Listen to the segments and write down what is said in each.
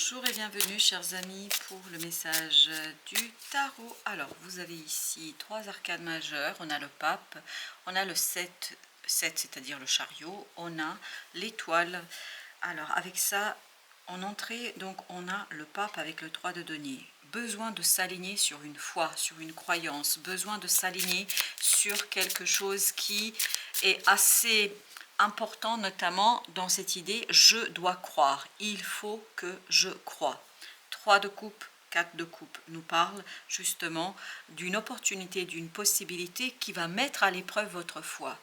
Bonjour et bienvenue chers amis pour le message du tarot. Alors vous avez ici trois arcades majeures, on a le pape, on a le 7 c'est-à-dire le chariot, on a l'étoile. Alors avec ça en entrée, donc on a le pape avec le 3 de denier. Besoin de s'aligner sur une foi, sur une croyance, besoin de s'aligner sur quelque chose qui est assez important, notamment dans cette idée je dois croire, il faut que je croie. 3 de coupe, 4 de coupe nous parle justement d'une opportunité, d'une possibilité qui va mettre à l'épreuve votre foi.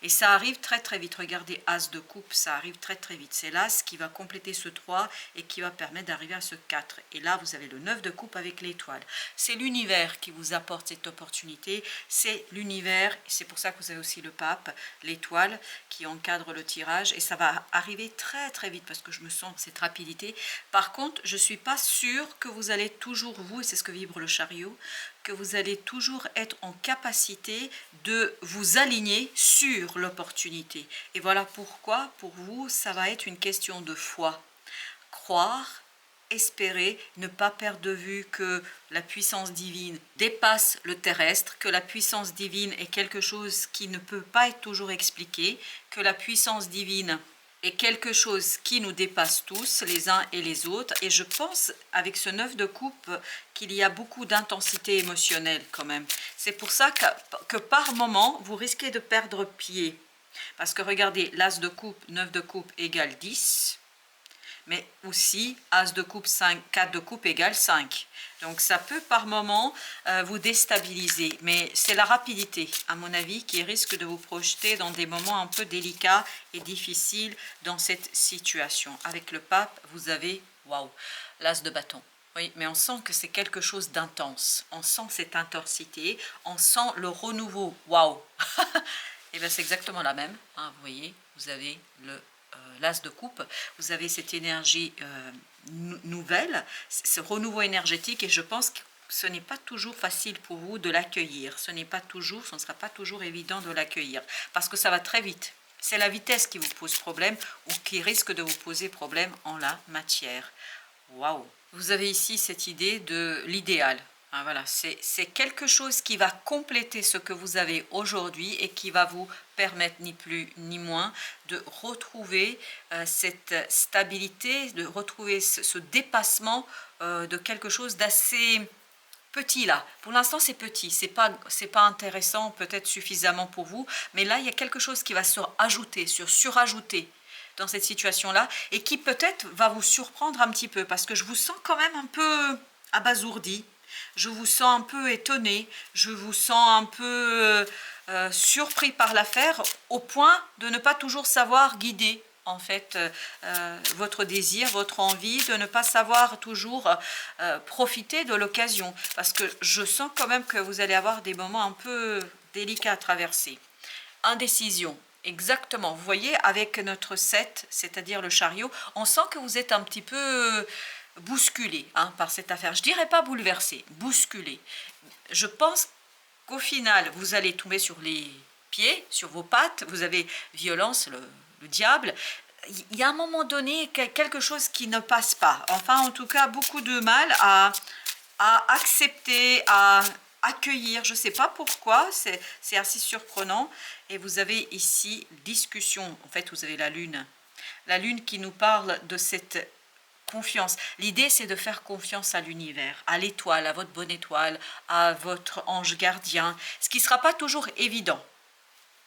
Et ça arrive très très vite. Regardez, As de coupe, ça arrive très très vite. C'est l'As qui va compléter ce 3 et qui va permettre d'arriver à ce 4. Et là, vous avez le 9 de coupe avec l'étoile. C'est l'univers qui vous apporte cette opportunité. C'est l'univers. C'est pour ça que vous avez aussi le pape, l'étoile qui encadre le tirage. Et ça va arriver très très vite parce que je me sens cette rapidité. Par contre, je ne suis pas sûre que vous allez toujours, vous, et c'est ce que vibre le chariot, que vous allez toujours être en capacité de vous aligner sur l'opportunité. Et voilà pourquoi, pour vous, ça va être une question de foi. Croire, espérer, ne pas perdre de vue que la puissance divine dépasse le terrestre, que la puissance divine est quelque chose qui ne peut pas être toujours expliqué, que la puissance divine est quelque chose qui nous dépasse tous, les uns et les autres. Et je pense, avec ce 9 de coupe, qu'il y a beaucoup d'intensité émotionnelle quand même. C'est pour ça que par moment, vous risquez de perdre pied. Parce que regardez, l'As de coupe, 9 de coupe égale 10. Mais aussi, As de coupe, 5, 4 de coupe égale 5. Donc ça peut par moment vous déstabiliser. Mais c'est la rapidité, à mon avis, qui risque de vous projeter dans des moments un peu délicats et difficiles dans cette situation. Avec le pape, vous avez, waouh, l'As de bâton. Oui, mais on sent que c'est quelque chose d'intense. On sent cette intensité, on sent le renouveau. Waouh. Et bien c'est exactement la même. Hein, vous voyez, vous avez l'As de coupe, vous avez cette énergie nouvelle, ce renouveau énergétique, et je pense que ce n'est pas toujours facile pour vous de l'accueillir. Ce ne sera pas toujours évident de l'accueillir, parce que ça va très vite. C'est la vitesse qui vous pose problème, ou qui risque de vous poser problème en la matière. Waouh! Vous avez ici cette idée de l'idéal. Ah, voilà, c'est quelque chose qui va compléter ce que vous avez aujourd'hui et qui va vous permettre ni plus ni moins de retrouver cette stabilité, de retrouver ce dépassement de quelque chose d'assez petit là. Pour l'instant c'est petit, c'est pas intéressant peut-être suffisamment pour vous, mais là il y a quelque chose qui va surajouter dans cette situation-là, et qui peut-être va vous surprendre un petit peu, parce que je vous sens quand même un peu abasourdi, je vous sens un peu étonné, je vous sens un peu surpris par l'affaire, au point de ne pas toujours savoir guider en fait votre désir, votre envie, de ne pas savoir toujours profiter de l'occasion, parce que je sens quand même que vous allez avoir des moments un peu délicats à traverser. Indécision. Exactement, vous voyez, avec notre 7, c'est-à-dire le chariot, on sent que vous êtes un petit peu bousculé par cette affaire. Je ne dirais pas bouleversé, bousculé. Je pense qu'au final, vous allez tomber sur les pieds, sur vos pattes, vous avez violence, le diable. Il y a un moment donné quelque chose qui ne passe pas. Enfin, en tout cas, beaucoup de mal à accepter, à accueillir, je ne sais pas pourquoi, c'est assez surprenant. Et vous avez ici discussion, en fait vous avez la lune qui nous parle de cette confiance. L'idée c'est de faire confiance à l'univers, à l'étoile, à votre bonne étoile, à votre ange gardien, ce qui ne sera pas toujours évident.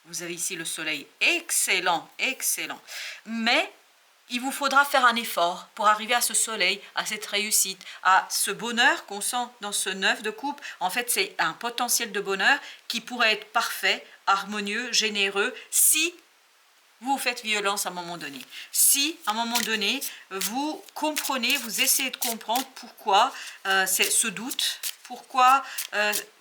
Vous avez ici le soleil, excellent, excellent, mais il vous faudra faire un effort pour arriver à ce soleil, à cette réussite, à ce bonheur qu'on sent dans ce 9 de coupe. En fait, c'est un potentiel de bonheur qui pourrait être parfait, harmonieux, généreux, si vous vous faites violence à un moment donné. Si, à un moment donné, vous comprenez, vous essayez de comprendre pourquoi c'est ce doute, pourquoi...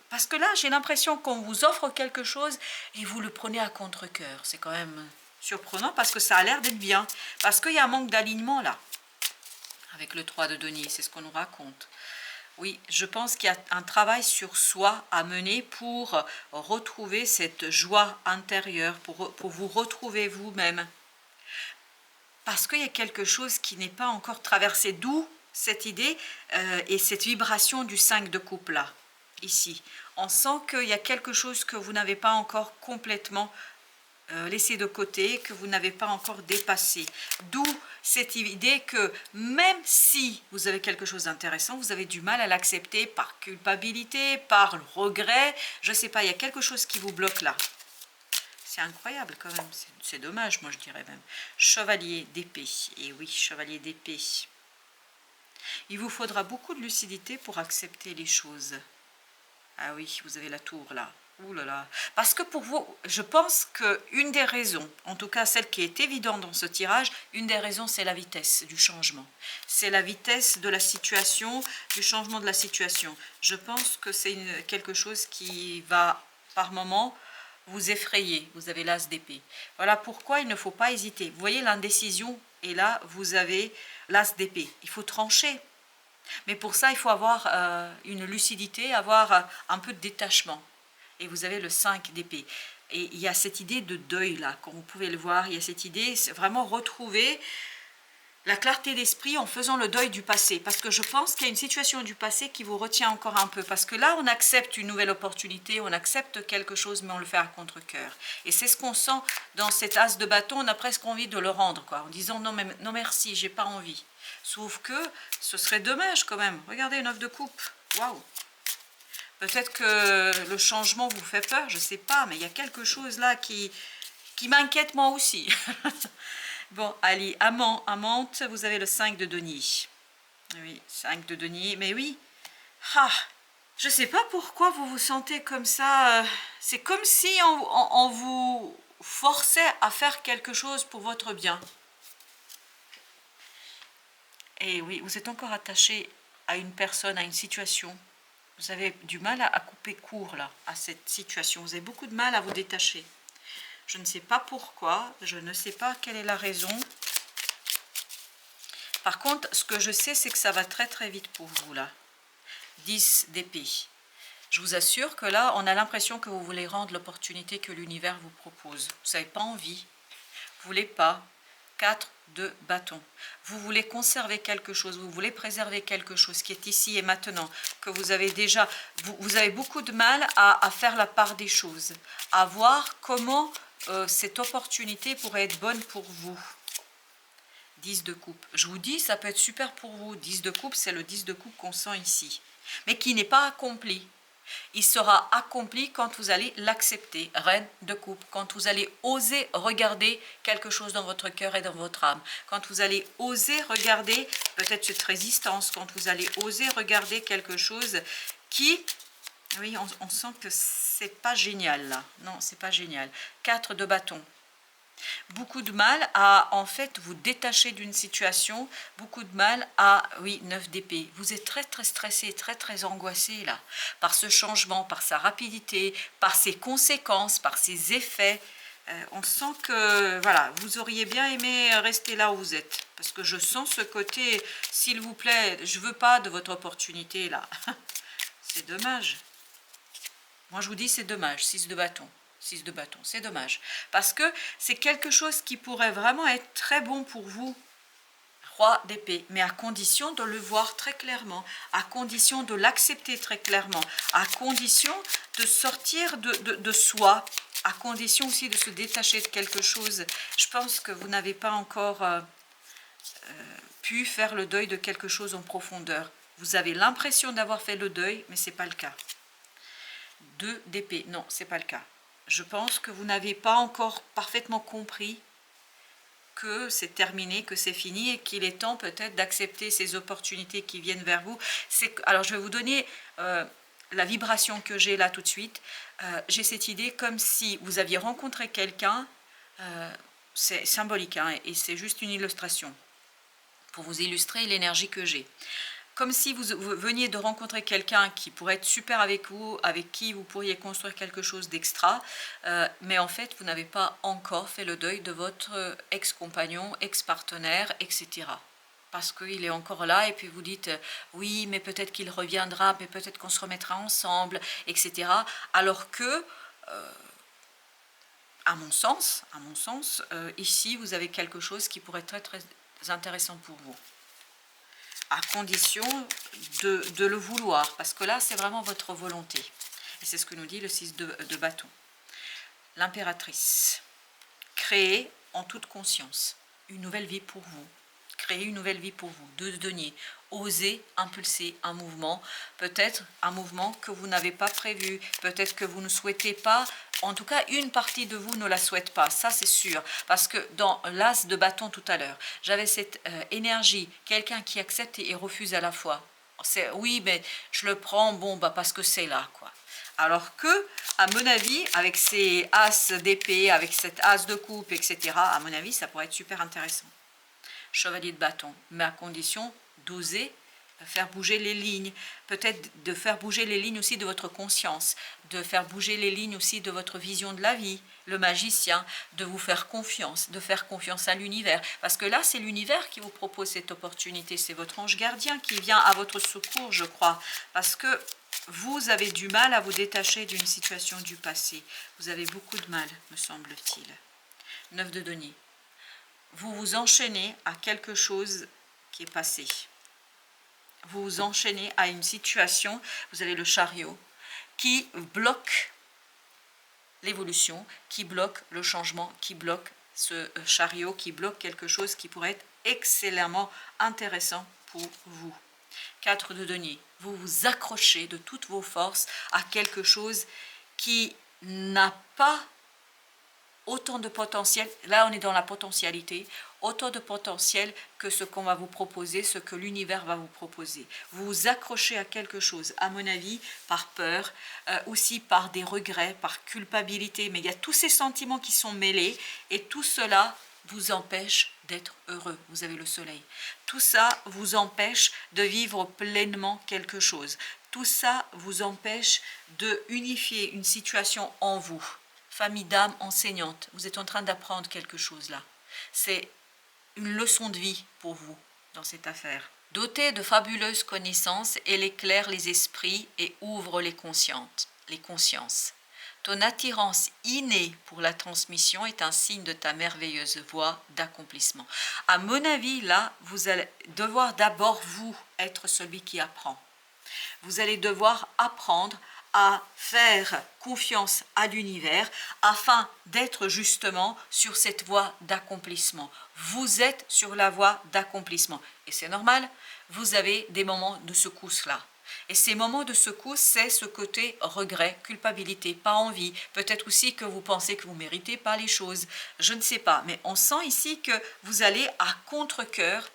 parce que là, j'ai l'impression qu'on vous offre quelque chose et vous le prenez à contre-cœur. C'est quand même surprenant parce que ça a l'air d'être bien. Parce qu'il y a un manque d'alignement là, avec le 3 de denier, c'est ce qu'on nous raconte. Oui, je pense qu'il y a un travail sur soi à mener pour retrouver cette joie intérieure, pour vous retrouver vous-même. parce qu'il y a quelque chose qui n'est pas encore traversé, d'où cette idée et cette vibration du 5 de coupe là, ici. On sent qu'il y a quelque chose que vous n'avez pas encore complètement laissé de côté, que vous n'avez pas encore dépassé. D'où cette idée que même si vous avez quelque chose d'intéressant, vous avez du mal à l'accepter par culpabilité, par le regret, je ne sais pas, il y a quelque chose qui vous bloque là. C'est incroyable quand même, c'est dommage, moi je dirais même. Chevalier d'épée, et oui, chevalier d'épée. Il vous faudra beaucoup de lucidité pour accepter les choses. Ah oui, vous avez la tour là. Ouh là là. Parce que pour vous, je pense qu'une des raisons, en tout cas celle qui est évidente dans ce tirage, une des raisons c'est la vitesse du changement. C'est la vitesse de la situation, du changement de la situation. Je pense que c'est quelque chose qui va par moment vous effrayer. Vous avez l'as d'épée. Voilà pourquoi il ne faut pas hésiter. Vous voyez l'indécision et là vous avez l'as d'épée. Il faut trancher. Mais pour ça, il faut avoir une lucidité, avoir un peu de détachement. Et vous avez le 5 d'épée. Et il y a cette idée de deuil là, comme vous pouvez le voir. Il y a cette idée, c'est vraiment retrouver la clarté d'esprit en faisant le deuil du passé. Parce que je pense qu'il y a une situation du passé qui vous retient encore un peu. Parce que là, on accepte une nouvelle opportunité, on accepte quelque chose, mais on le fait à contre-cœur. Et c'est ce qu'on sent dans cet as de bâton. On a presque envie de le rendre, quoi, en disant non, mais, non merci, j'ai pas envie. Sauf que ce serait dommage quand même. Regardez, 9 de coupe. Waouh! Peut-être que le changement vous fait peur, je ne sais pas, mais il y a quelque chose là qui m'inquiète moi aussi. Bon, allez, amante, vous avez le 5 de denier. Oui, 5 de denier, mais oui. Ah, je ne sais pas pourquoi vous vous sentez comme ça. C'est comme si on vous forçait à faire quelque chose pour votre bien. Et oui, vous êtes encore attaché à une personne, à une situation. Vous avez du mal à couper court là, à cette situation. Vous avez beaucoup de mal à vous détacher. Je ne sais pas pourquoi, je ne sais pas quelle est la raison. Par contre, ce que je sais, c'est que ça va très très vite pour vous là. 10 d'épée. Je vous assure que là, on a l'impression que vous voulez rendre l'opportunité que l'univers vous propose. Vous n'avez pas envie, vous ne voulez pas. 4 de bâton. Vous voulez conserver quelque chose, vous voulez préserver quelque chose qui est ici et maintenant, que vous avez déjà, vous avez beaucoup de mal à faire la part des choses, à voir comment cette opportunité pourrait être bonne pour vous. 10 de coupe. Je vous dis, ça peut être super pour vous. 10 de coupe, c'est le 10 de coupe qu'on sent ici, mais qui n'est pas accompli. Il sera accompli quand vous allez l'accepter, reine de coupe, quand vous allez oser regarder quelque chose dans votre cœur et dans votre âme, quand vous allez oser regarder peut-être cette résistance, quand vous allez oser regarder quelque chose qui, oui, on sent que c'est pas génial là, non, c'est pas génial. 4 de bâton. Beaucoup de mal à en fait vous détacher d'une situation, beaucoup de mal à, oui, 9 d'épée. Vous êtes très très stressé, très très angoissé là, par ce changement, par sa rapidité, par ses conséquences, par ses effets. On sent que, voilà, vous auriez bien aimé rester là où vous êtes. Parce que je sens ce côté, s'il vous plaît, je ne veux pas de votre opportunité là. C'est dommage. Moi je vous dis c'est dommage, 6 de bâton. 6 de bâton, c'est dommage. Parce que c'est quelque chose qui pourrait vraiment être très bon pour vous. Roi d'épée, mais à condition de le voir très clairement, à condition de l'accepter très clairement, à condition de sortir de soi, à condition aussi de se détacher de quelque chose. Je pense que vous n'avez pas encore pu faire le deuil de quelque chose en profondeur. Vous avez l'impression d'avoir fait le deuil, mais ce n'est pas le cas. 2 d'épée, non, ce n'est pas le cas. Je pense que vous n'avez pas encore parfaitement compris que c'est terminé, que c'est fini et qu'il est temps peut-être d'accepter ces opportunités qui viennent vers vous. Alors je vais vous donner la vibration que j'ai là tout de suite. J'ai cette idée comme si vous aviez rencontré quelqu'un, c'est symbolique hein, et c'est juste une illustration pour vous illustrer l'énergie que j'ai. Comme si vous veniez de rencontrer quelqu'un qui pourrait être super avec vous, avec qui vous pourriez construire quelque chose d'extra, mais en fait, vous n'avez pas encore fait le deuil de votre ex-compagnon, ex-partenaire, etc. Parce qu'il est encore là, et puis vous dites, oui, mais peut-être qu'il reviendra, mais peut-être qu'on se remettra ensemble, etc. Alors que, à mon sens, ici, vous avez quelque chose qui pourrait être très, très intéressant pour vous. À condition de le vouloir, parce que là, c'est vraiment votre volonté. Et c'est ce que nous dit le 6 de bâton. L'impératrice. Créer en toute conscience une nouvelle vie pour vous. Créer une nouvelle vie pour vous. 2 de denier. Oser impulser un mouvement. Peut-être un mouvement que vous n'avez pas prévu. Peut-être que vous ne souhaitez pas. En tout cas, une partie de vous ne la souhaite pas. Ça, c'est sûr. Parce que dans l'as de bâton tout à l'heure, j'avais cette énergie. Quelqu'un qui accepte et refuse à la fois. Oui, mais je le prends, bon, bah parce que c'est là, quoi. Alors que, à mon avis, avec ces as d'épée, avec cet as de coupe, etc., à mon avis, ça pourrait être super intéressant. Chevalier de bâton, mais à condition d'oser faire bouger les lignes, peut-être de faire bouger les lignes aussi de votre conscience, de faire bouger les lignes aussi de votre vision de la vie, le magicien, de vous faire confiance, de faire confiance à l'univers, parce que là c'est l'univers qui vous propose cette opportunité, c'est votre ange gardien qui vient à votre secours, je crois, parce que vous avez du mal à vous détacher d'une situation du passé, vous avez beaucoup de mal, me semble-t-il. 9 de denier. Vous vous enchaînez à quelque chose qui est passé. Vous vous enchaînez à une situation, vous avez le chariot, qui bloque l'évolution, qui bloque le changement, qui bloque ce chariot, qui bloque quelque chose qui pourrait être excellemment intéressant pour vous. 4 de denier, vous vous accrochez de toutes vos forces à quelque chose qui n'a pas autant de potentiel, là on est dans la potentialité, autant de potentiel que ce qu'on va vous proposer, ce que l'univers va vous proposer. Vous vous accrochez à quelque chose, à mon avis, par peur, aussi par des regrets, par culpabilité, mais il y a tous ces sentiments qui sont mêlés et tout cela vous empêche d'être heureux. Vous avez le soleil. Tout ça vous empêche de vivre pleinement quelque chose. Tout ça vous empêche de unifier une situation en vous. Famille d'âme enseignante, vous êtes en train d'apprendre quelque chose là. C'est une leçon de vie pour vous dans cette affaire. Dotée de fabuleuses connaissances, elle éclaire les esprits et ouvre les consciences. Ton attirance innée pour la transmission est un signe de ta merveilleuse voie d'accomplissement. À mon avis, là, vous allez devoir d'abord vous être celui qui apprend. Vous allez devoir apprendre à faire confiance à l'univers afin d'être justement sur cette voie d'accomplissement. Vous êtes sur la voie d'accomplissement. Et c'est normal, vous avez des moments de secousse là. Et ces moments de secousse, c'est ce côté regret, culpabilité, pas envie. Peut-être aussi que vous pensez que vous ne méritez pas les choses. Je ne sais pas, mais on sent ici que vous allez à contre-cœur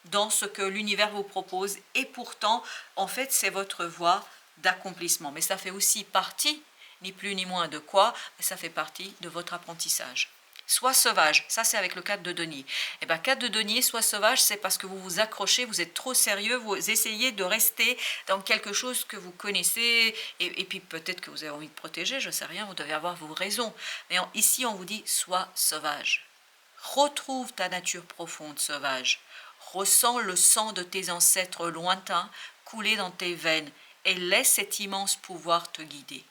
dans ce que l'univers vous propose. Et pourtant, en fait, c'est votre voie d'accomplissement. Mais ça fait aussi partie, ni plus ni moins de quoi, mais ça fait partie de votre apprentissage. Sois sauvage, ça c'est avec le 4 de denier. Et bien 4 de denier, sois sauvage, c'est parce que vous vous accrochez, vous êtes trop sérieux, vous essayez de rester dans quelque chose que vous connaissez, et puis peut-être que vous avez envie de protéger, je ne sais rien, vous devez avoir vos raisons. Mais ici on vous dit, sois sauvage. Retrouve ta nature profonde, sauvage. Ressens le sang de tes ancêtres lointains couler dans tes veines et laisse cet immense pouvoir te guider.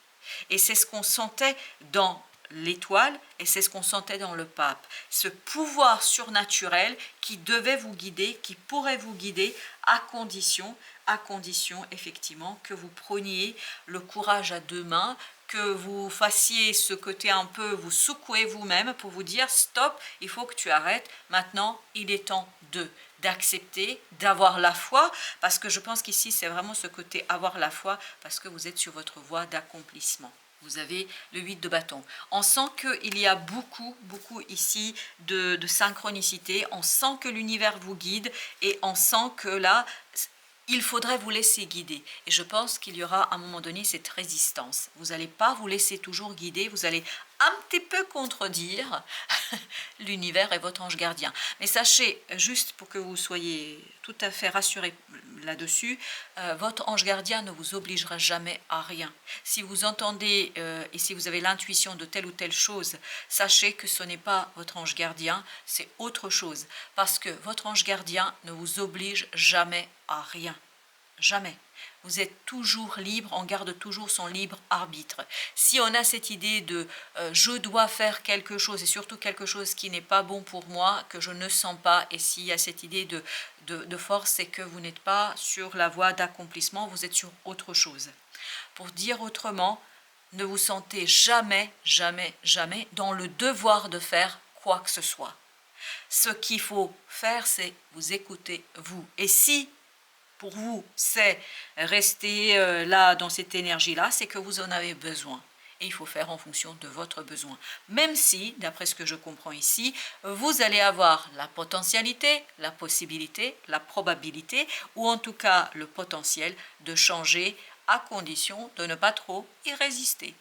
Et c'est ce qu'on sentait dans l'étoile et c'est ce qu'on sentait dans le pape. Ce pouvoir surnaturel qui devait vous guider, qui pourrait vous guider à condition effectivement que vous preniez le courage à 2 mains, que vous fassiez ce côté un peu, vous secouez vous-même pour vous dire stop, il faut que tu arrêtes, maintenant il est temps d'accepter, d'avoir la foi, parce que je pense qu'ici c'est vraiment ce côté avoir la foi, parce que vous êtes sur votre voie d'accomplissement. Vous avez le 8 de bâton. On sent qu'il y a beaucoup ici de synchronicité, on sent que l'univers vous guide et on sent que là, il faudrait vous laisser guider. Et je pense qu'il y aura à un moment donné cette résistance. Vous n'allez pas vous laisser toujours guider, vous allez un petit peu contredire l'univers et votre ange gardien. Mais sachez, juste pour que vous soyez tout à fait rassurés là-dessus, votre ange gardien ne vous obligera jamais à rien. Si vous entendez et si vous avez l'intuition de telle ou telle chose, sachez que ce n'est pas votre ange gardien, c'est autre chose. Parce que votre ange gardien ne vous oblige jamais à rien. Jamais. Vous êtes toujours libre, on garde toujours son libre arbitre. Si on a cette idée de je dois faire quelque chose, et surtout quelque chose qui n'est pas bon pour moi, que je ne sens pas, et s'il y a cette idée de force, c'est que vous n'êtes pas sur la voie d'accomplissement, vous êtes sur autre chose. Pour dire autrement, ne vous sentez jamais, jamais, jamais dans le devoir de faire quoi que ce soit. Ce qu'il faut faire, c'est vous écouter, vous. Et si pour vous, c'est rester là, dans cette énergie-là, c'est que vous en avez besoin. Et il faut faire en fonction de votre besoin. Même si, d'après ce que je comprends ici, vous allez avoir la potentialité, la possibilité, la probabilité, ou en tout cas le potentiel de changer à condition de ne pas trop y résister.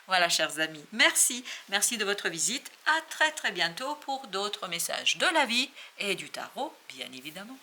Voilà, chers amis, merci. Merci de votre visite. À très très bientôt pour d'autres messages de la vie et du tarot, bien évidemment.